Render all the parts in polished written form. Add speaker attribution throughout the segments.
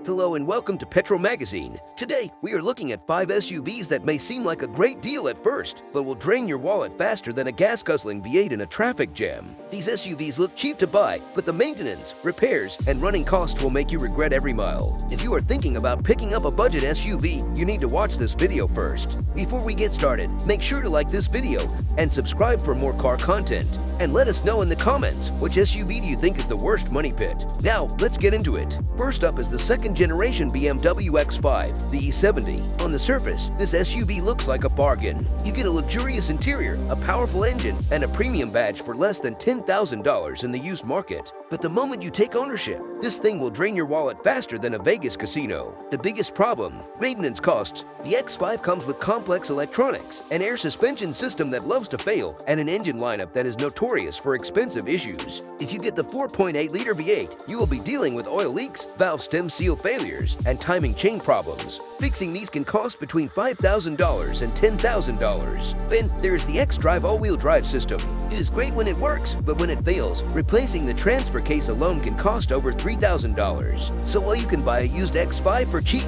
Speaker 1: Hello and welcome to Petrol Magazine. Today, we are looking at 5 SUVs that may seem like a great deal at first, but will drain your wallet faster than a gas-guzzling V8 in a traffic jam. These SUVs look cheap to buy, but the maintenance, repairs, and running costs will make you regret every mile. If you are thinking about picking up a budget SUV, you need to watch this video first. Before we get started, make sure to like this video and subscribe for more car content. And let us know in the comments, which SUV do you think is the worst money pit? Now, let's get into it. First up is the second-generation BMW X5, the E70. On the surface, this SUV looks like a bargain. You get a luxurious interior, a powerful engine, and a premium badge for less than $10,000 in the used market. But the moment you take ownership, this thing will drain your wallet faster than a Vegas casino. The biggest problem? Maintenance costs. The X5 comes with complex electronics, an air suspension system that loves to fail, and an engine lineup that is notorious for expensive issues. If you get the 4.8-liter V8, you will be dealing with oil leaks, valve stem seal failures, and timing chain problems. Fixing these can cost between $5,000 and $10,000. Then there's the X-Drive all-wheel drive system. It is great when it works, but when it fails, replacing the transfer case alone can cost over $3,000. So while you can buy a used X5 for cheap,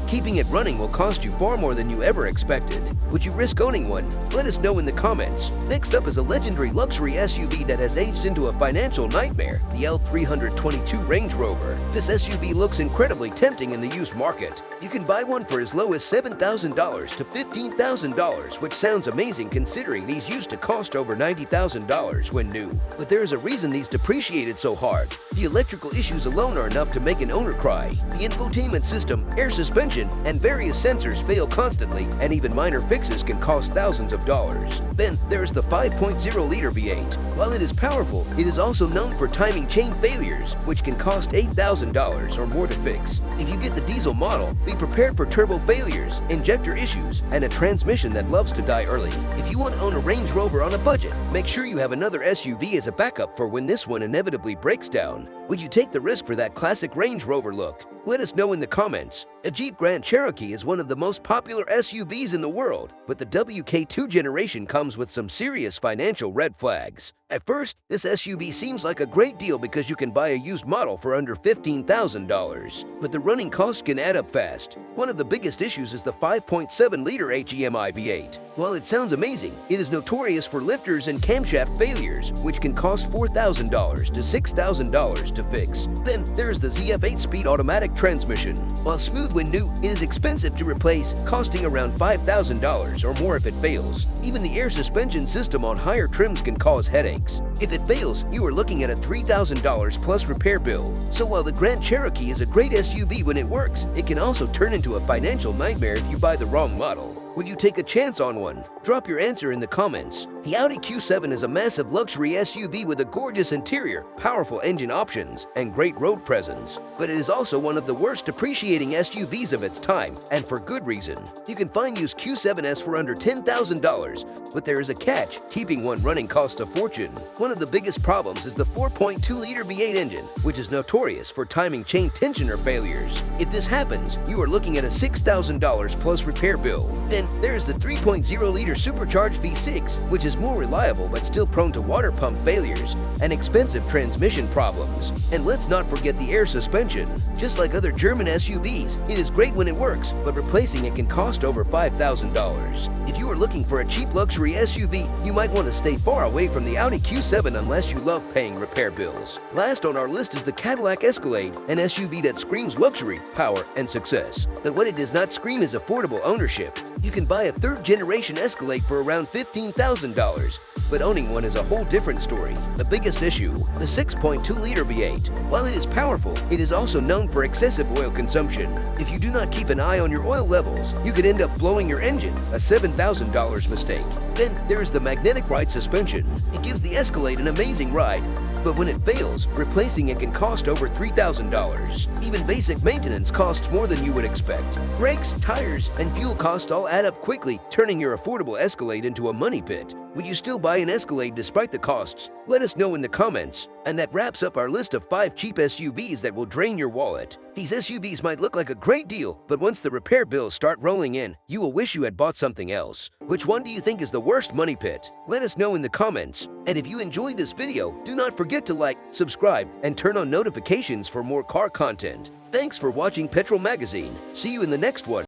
Speaker 1: keeping it running will cost you far more than you ever expected. Would you risk owning one? Let us know in the comments. Next up is a legendary luxury SUV that has aged into a financial nightmare, the L322 Range Rover. This SUV looks incredibly tempting in the used market. You can buy one for as low as $7,000 to $15,000, which sounds amazing considering these used to cost over $90,000 when new. But there is a reason these depreciated so hard. The electrical issues alone are enough to make an owner cry. The infotainment system, air suspension, and various sensors fail constantly, and even minor fixes can cost thousands of dollars. Then there's the 5.0-liter V8. While it is powerful, it is also known for timing chain failures, which can cost $8,000 or more to fix. If you get the diesel model, be prepared for turbo failures, injector issues, and a transmission that loves to die early. If you want to own a Range Rover on a budget, make sure you have another SUV as a backup for when this one inevitably breaks down. Would you take the risk for that classic Range Rover look? Let us know in the comments. A Jeep Grand Cherokee is one of the most popular SUVs in the world, but the WK2 generation comes with some serious financial red flags. At first, this SUV seems like a great deal because you can buy a used model for under $15,000, but the running costs can add up fast. One of the biggest issues is the 5.7-liter HEMI V8. While it sounds amazing, it is notorious for lifters and camshaft failures, which can cost $4,000 to $6,000 to fix. Then there's the ZF 8-speed automatic transmission. While smooth when new, it is expensive to replace, costing around $5,000 or more if it fails. Even the air suspension system on higher trims can cause headaches. If it fails, you are looking at a $3,000 plus repair bill. So while the Grand Cherokee is a great SUV when it works, it can also turn into a financial nightmare if you buy the wrong model. Would you take a chance on one? Drop your answer in the comments. The Audi Q7 is a massive luxury SUV with a gorgeous interior, powerful engine options, and great road presence. But it is also one of the worst depreciating SUVs of its time, and for good reason. You can find used Q7s for under $10,000, but there is a catch. Keeping one running costs a fortune. One of the biggest problems is the 4.2-liter V8 engine, which is notorious for timing chain tensioner failures. If this happens, you are looking at a $6,000 plus repair bill. Then there's the 3.0-liter supercharged V6, which is more reliable but still prone to water pump failures and expensive transmission problems. And let's not forget the air suspension. Just like other German SUVs, it is great when it works, but replacing it can cost over $5,000. If you are looking for a cheap luxury SUV, you might want to stay far away from the Audi Q7 unless you love paying repair bills. Last on our list is the Cadillac Escalade, an SUV that screams luxury, power, and success. But what it does not scream is affordable ownership. You can buy a third-generation Escalade for around $15,000, but owning one is a whole different story. The biggest issue, the 6.2-liter V8. While it is powerful, it is also known for excessive oil consumption. If you do not keep an eye on your oil levels, you could end up blowing your engine, a $7,000 mistake. Then there's the magnetic ride suspension. It gives the Escalade an amazing ride, but when it fails, replacing it can cost over $3,000. Even basic maintenance costs more than you would expect. Brakes, tires, and fuel costs all add up quickly, turning your affordable Escalade into a money pit. Would you still buy an Escalade despite the costs? Let us know in the comments. And that wraps up our list of 5 cheap SUVs that will drain your wallet. These SUVs might look like a great deal, but once the repair bills start rolling in, you will wish you had bought something else. Which one do you think is the worst money pit? Let us know in the comments. And if you enjoyed this video, do not forget to like, subscribe, and turn on notifications for more car content. Thanks for watching Petrol Magazine. See you in the next one.